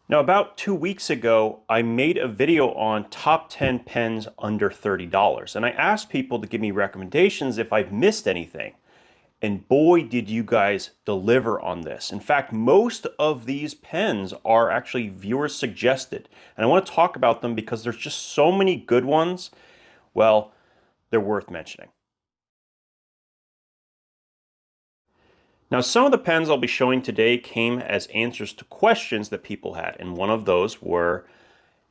Now, about 2 weeks ago, I made a video on top 10 pens under $30, and I asked people to give me recommendations if I've missed anything. And boy, did you guys deliver on this. In fact, most of these pens are actually viewer suggested. And I want to talk about them because there's just so many good ones. Well, they're worth mentioning. Now, some of the pens I'll be showing today came as answers to questions that people had. And one of those were,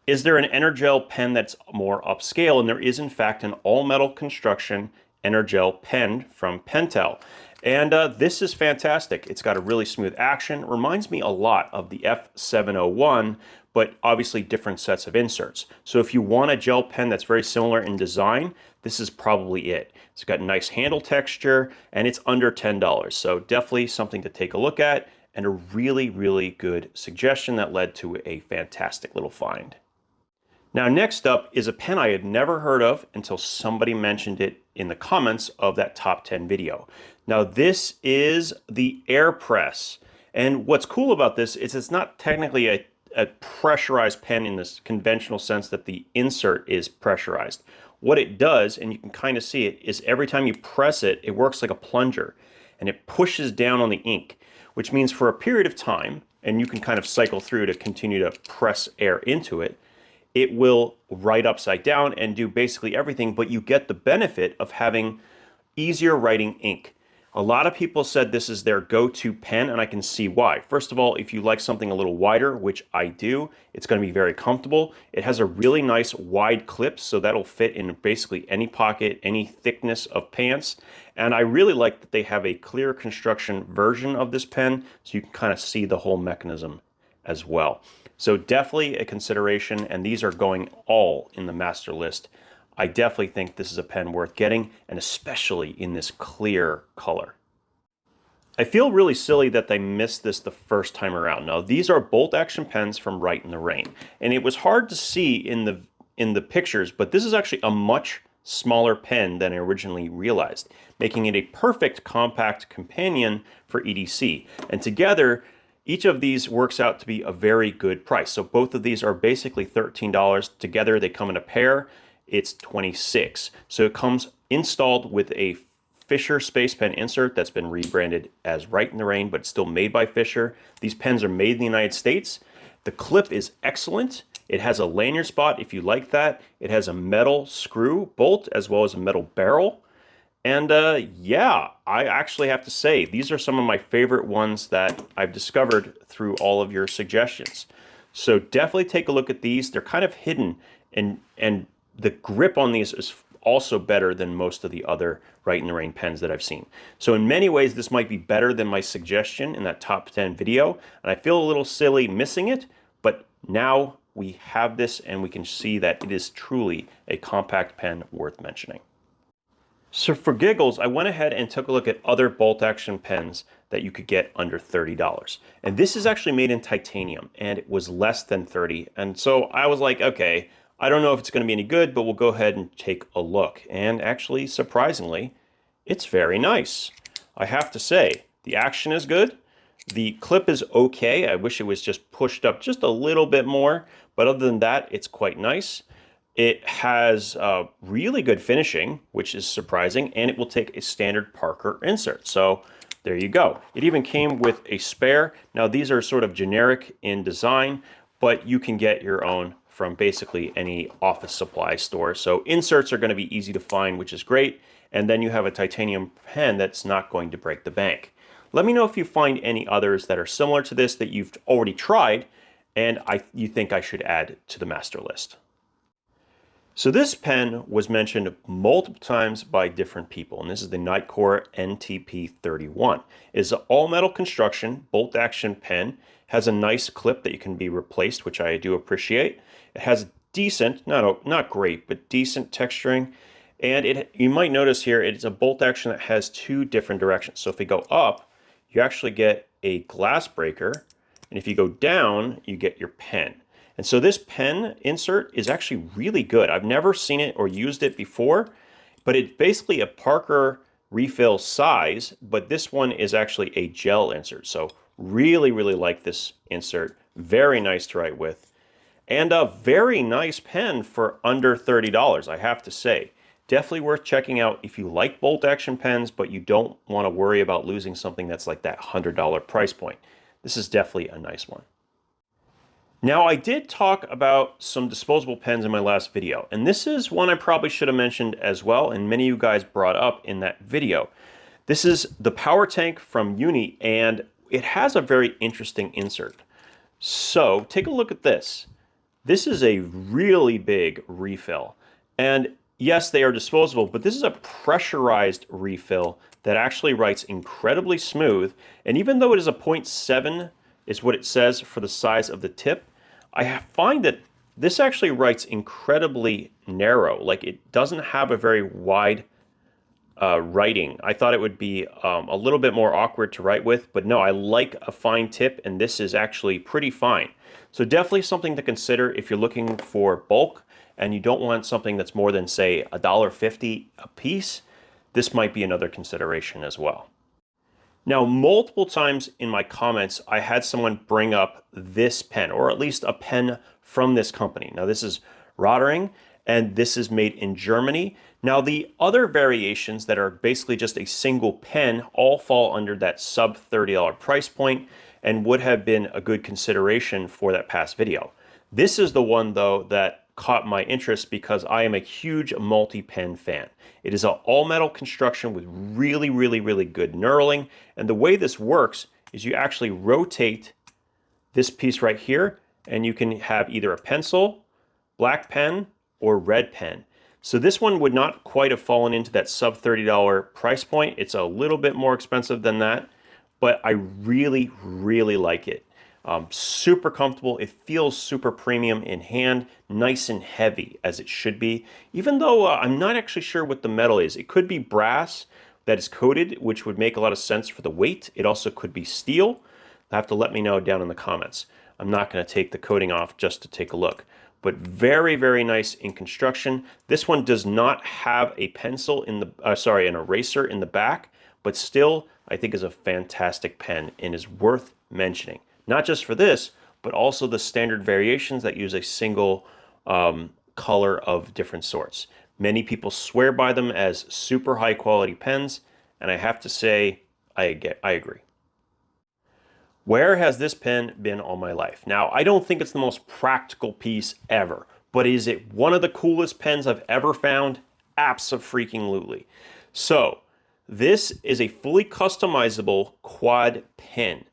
is there an Energel pen that's more upscale? And there is, in fact, an all-metal construction Energel pen from Pentel. And this is fantastic. It's got a really smooth action. It reminds me a lot of the F701, but obviously different sets of inserts. So if you want a gel pen that's very similar in design, this is probably it. It's got nice handle texture, and it's under $10. So definitely something to take a look at, and a really, really good suggestion that led to a fantastic little find. Now, next up is a pen I had never heard of until somebody mentioned it in the comments of that top 10 video. Now, this is the Airpress. And what's cool about this is it's not technically a pressurized pen in this conventional sense that the insert is pressurized. What it does, and you can kind of see it, is every time you press it, it works like a plunger, and it pushes down on the ink, which means for a period of time, and you can kind of cycle through to continue to press air into it, it will write upside down and do basically everything, but you get the benefit of having easier writing ink. A lot of people said this is their go-to pen, and I can see why. First of all, if you like something a little wider, which I do, it's going to be very comfortable. It has a really nice wide clip, so that'll fit in basically any pocket, any thickness of pants. And I really like that they have a clear construction version of this pen, so you can kind of see the whole mechanism as well. So definitely a consideration, and these are going all in the master list. I definitely think this is a pen worth getting, and especially in this clear color. I feel really silly that they missed this the first time around. Now, these are bolt action pens from Right in the Rain, and it was hard to see in the pictures, but this is actually a much smaller pen than I originally realized, making it a perfect compact companion for EDC. And together, each of these works out to be a very good price. So both of these are basically $13. Together they come in a pair. It's $26. So it comes installed with a Fisher Space Pen insert that's been rebranded as Right in the Rain, but it's still made by Fisher. These pens are made in the United States. The clip is excellent. It has a lanyard spot if you like that. It has a metal screw bolt as well as a metal barrel. And yeah, I actually have to say, these are some of my favorite ones that I've discovered through all of your suggestions. So definitely take a look at these. They're kind of hidden, and the grip on these is also better than most of the other Right in the Rain pens that I've seen. So in many ways, this might be better than my suggestion in that top 10 video. And I feel a little silly missing it, but now we have this and we can see that it is truly a compact pen worth mentioning. So for giggles, I went ahead and took a look at other bolt action pens that you could get under $30. And this is actually made in titanium, and it was less than $30. And so I was like, okay, I don't know if it's going to be any good, but we'll go ahead and take a look. And actually, surprisingly, it's very nice. I have to say, the action is good. The clip is okay. I wish it was just pushed up just a little bit more, but other than that, it's quite nice. It has really good finishing, which is surprising, and it will take a standard Parker insert. So there you go. It even came with a spare. Now these are sort of generic in design, but you can get your own from basically any office supply store. So inserts are going to be easy to find, which is great. And then you have a titanium pen that's not going to break the bank. Let me know if you find any others that are similar to this that you've already tried and you think I should add to the master list. So this pen was mentioned multiple times by different people, and this is the Nitecore NTP31. It's an all-metal construction, bolt-action pen, has a nice clip that you can be replaced, which I do appreciate. It has decent, not great, but decent texturing, and you might notice here it's a bolt action that has two different directions. So if we go up, you actually get a glass breaker, and if you go down, you get your pen. And so this pen insert is actually really good. I've never seen it or used it before, but it's basically a Parker refill size, but this one is actually a gel insert. So really, really like this insert. Very nice to write with. And a very nice pen for under $30, I have to say. Definitely worth checking out if you like bolt action pens, but you don't want to worry about losing something that's like that $100 price point. This is definitely a nice one. Now, I did talk about some disposable pens in my last video, and this is one I probably should have mentioned as well, and many of you guys brought up in that video. This is the Powertank from Uni, and it has a very interesting insert. So, take a look at this. This is a really big refill, and yes, they are disposable, but this is a pressurized refill that actually writes incredibly smooth, and even though it is a 0.7 is what it says for the size of the tip, I find that this actually writes incredibly narrow. Like, it doesn't have a very wide writing. I thought it would be a little bit more awkward to write with, but no, I like a fine tip, and this is actually pretty fine. So definitely something to consider if you're looking for bulk and you don't want something that's more than, say, $1.50 a piece. This might be another consideration as well. Now, multiple times in my comments, I had someone bring up this pen, or at least a pen from this company. Now, this is Rotring, and this is made in Germany. Now, the other variations that are basically just a single pen all fall under that sub $30 price point and would have been a good consideration for that past video. This is the one, though, that caught my interest because I am a huge multi-pen fan. It is an all-metal construction with really, really, really good knurling. And the way this works is you actually rotate this piece right here, and you can have either a pencil, black pen, or red pen. So this one would not quite have fallen into that sub $30 price point. It's a little bit more expensive than that, but I really, really like it. Super comfortable. It feels super premium in hand, nice and heavy as it should be. Even though I'm not actually sure what the metal is. It could be brass that is coated, which would make a lot of sense for the weight. It also could be steel. You'll have to let me know down in the comments. I'm not going to take the coating off just to take a look. But very, very nice in construction. This one does not have a pencil in the, an eraser in the back, but still I think is a fantastic pen and is worth mentioning. Not just for this, but also the standard variations that use a single color of different sorts. Many people swear by them as super high quality pens, and I have to say, I agree. Where has this pen been all my life? Now, I don't think it's the most practical piece ever, but is it one of the coolest pens I've ever found? Abso-freaking-lutely. So, this is a fully customizable quad pen.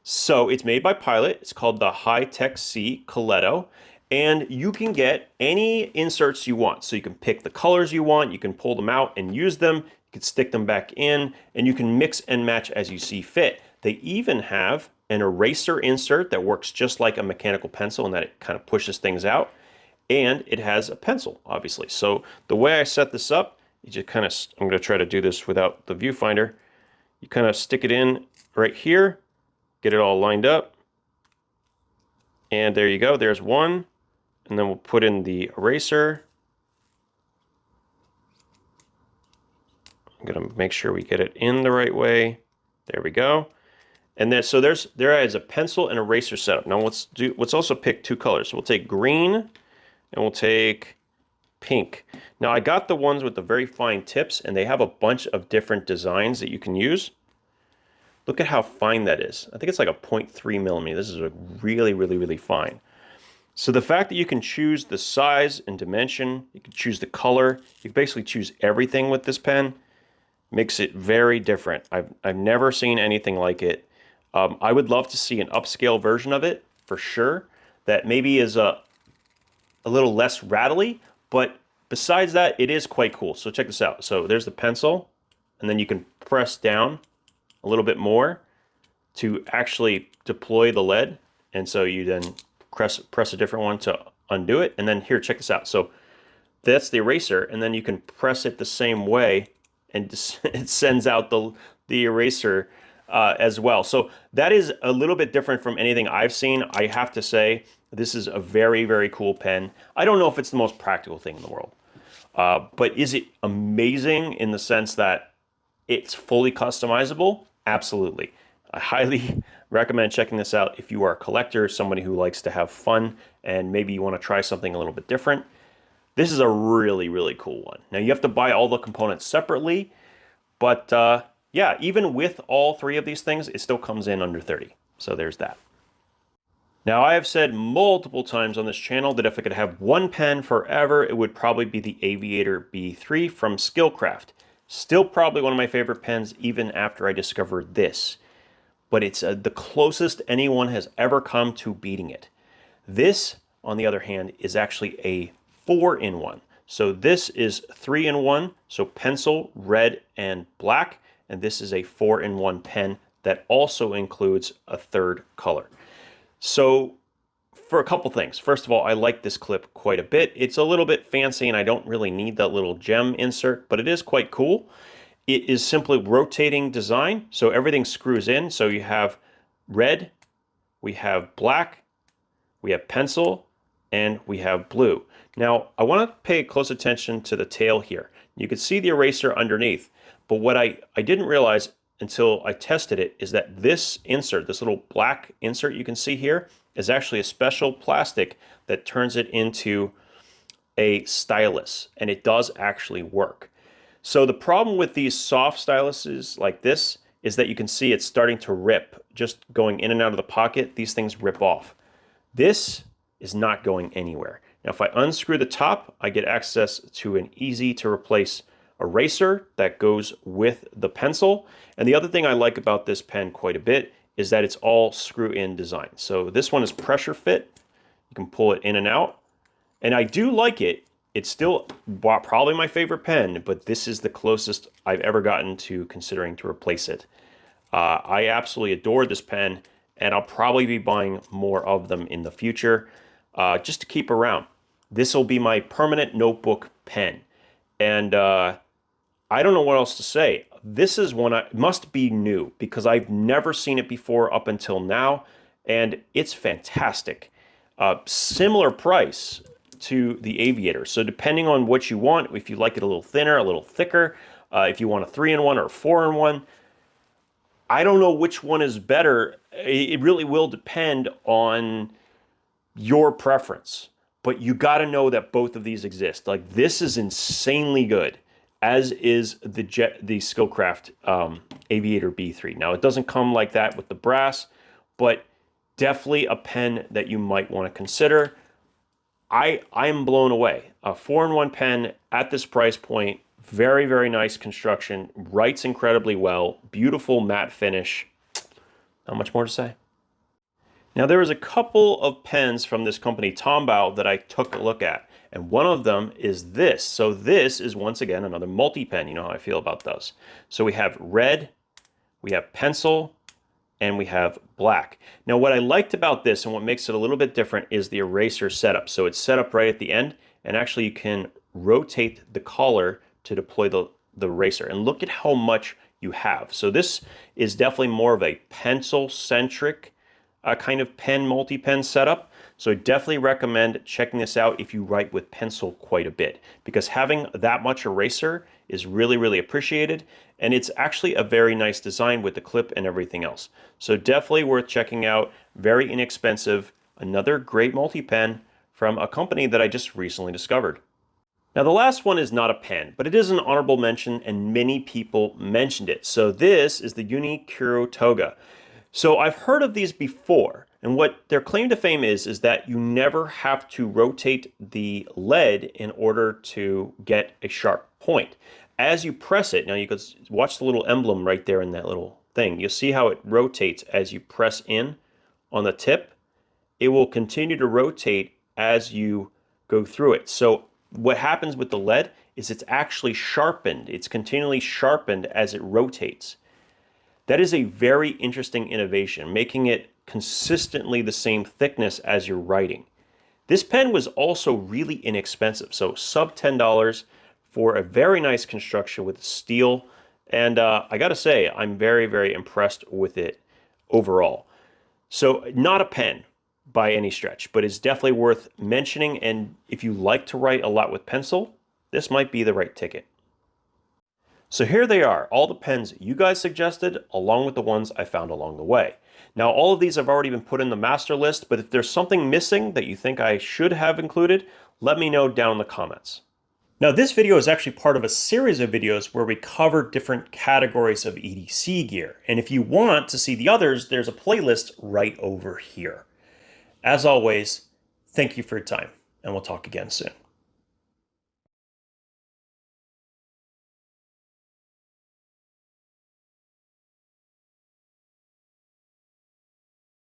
So it's made by Pilot. It's called the High-Tech C Coleto, and you can get any inserts you want. So you can pick the colors you want, you can pull them out and use them, you can stick them back in, and you can mix and match as you see fit. They even have an eraser insert that works just like a mechanical pencil in that it kind of pushes things out, and it has a pencil, obviously. So the way I set this up, you just kind of, I'm going to try to do this without the viewfinder. You kind of stick it in right here, get it all lined up, and there you go, there's one, and then we'll put in the eraser. I'm gonna make sure we get it in the right way. There we go. And then, so there is a pencil and eraser setup. Now let's also pick two colors. So we'll take green and we'll take pink. Now I got the ones with the very fine tips, and they have a bunch of different designs that you can use. Look at how fine that is. I think it's like a 0.3 millimeter. This is a really, really, really fine. So the fact that you can choose the size and dimension, you can choose the color, you can basically choose everything with this pen, makes it very different. I've never seen anything like it. I would love to see an upscale version of it, for sure, that maybe is a little less rattly, but besides that, it is quite cool. So check this out. So there's the pencil, and then you can press down a little bit more to actually deploy the lead. And so you then press a different one to undo it. And then here, check this out. So that's the eraser, and then you can press it the same way, and it sends out the eraser as well. So that is a little bit different from anything I've seen. I have to say, this is a very, very cool pen. I don't know if it's the most practical thing in the world, but is it amazing in the sense that it's fully customizable? Absolutely. I highly recommend checking this out if you are a collector, somebody who likes to have fun, and maybe you want to try something a little bit different. This is a really, really cool one. Now you have to buy all the components separately, but yeah, even with all three of these things, it still comes in under 30. So there's that. Now I have said multiple times on this channel that if I could have one pen forever, it would probably be the Aviator B3 from Skillcraft. Still probably one of my favorite pens even after I discovered this. But it's the closest anyone has ever come to beating it. This, on the other hand, is actually a 4-in-1. So this is 3-in-1, so pencil, red, and black. And this is a 4-in-1 pen that also includes a third color. So for a couple things. First of all, I like this clip quite a bit. It's a little bit fancy and I don't really need that little gem insert, but it is quite cool. It is simply rotating design, so everything screws in. So you have red, we have black, we have pencil, and we have blue. Now, I want to pay close attention to the tail here. You can see the eraser underneath, but what I didn't realize until I tested it is that this insert, this little black insert you can see here, is actually a special plastic that turns it into a stylus, and it does actually work. So the problem with these soft styluses like this is that you can see it's starting to rip. Just going in and out of the pocket, these things rip off. This is not going anywhere. Now if I unscrew the top, I get access to an easy to replace eraser that goes with the pencil. And the other thing I like about this pen quite a bit is that it's all screw-in design. So this one is pressure fit. You can pull it in and out. And I do like it. It's still probably my favorite pen, but this is the closest I've ever gotten to considering to replace it. I absolutely adore this pen, and I'll probably be buying more of them in the future just to keep around. This will be my permanent notebook pen. And I don't know what else to say. This is one I must be new because I've never seen it before up until now, and it's fantastic. Similar price to the Aviator. So depending on what you want, if you like it a little thinner, a little thicker, if you want a 3-in-1 or a 4-in-1, I don't know which one is better. It really will depend on your preference, but you got to know that both of these exist. Like this is insanely good, as is the Skillcraft Aviator B3. Now it doesn't come like that with the brass, but definitely a pen that you might want to consider. I'm blown away. A 4-in-1 pen at this price point, very, very nice construction, writes incredibly well, beautiful matte finish. Not much more to say. Now there is a couple of pens from this company, Tombow, that I took a look at, and one of them is this. So this is once again another multi-pen. You know how I feel about those. So we have red, we have pencil, and we have black. Now what I liked about this and what makes it a little bit different is the eraser setup. So it's set up right at the end, and actually you can rotate the collar to deploy the eraser. And look at how much you have. So this is definitely more of a pencil-centric kind of pen, multi-pen setup. So I definitely recommend checking this out if you write with pencil quite a bit, because having that much eraser is really, really appreciated. And it's actually a very nice design with the clip and everything else. So definitely worth checking out. Very inexpensive. Another great multi-pen from a company that I just recently discovered. Now the last one is not a pen, but it is an honorable mention and many people mentioned it. So this is the Uni Kuru Toga. So I've heard of these before, and what their claim to fame is that you never have to rotate the lead in order to get a sharp point. As you press it, now you can watch the little emblem right there in that little thing. You'll see how it rotates as you press in on the tip. It will continue to rotate as you go through it. So what happens with the lead is it's actually sharpened. It's continually sharpened as it rotates. That is a very interesting innovation, making it consistently the same thickness as you're writing. This pen was also really inexpensive, so sub $10 for a very nice construction with steel. And I gotta say, I'm very, very impressed with it overall. So not a pen by any stretch, but it's definitely worth mentioning. And if you like to write a lot with pencil, this might be the right ticket. So here they are, all the pens you guys suggested, along with the ones I found along the way. Now, all of these have already been put in the master list, but if there's something missing that you think I should have included, let me know down in the comments. Now, this video is actually part of a series of videos where we cover different categories of EDC gear. And if you want to see the others, there's a playlist right over here. As always, thank you for your time, and we'll talk again soon.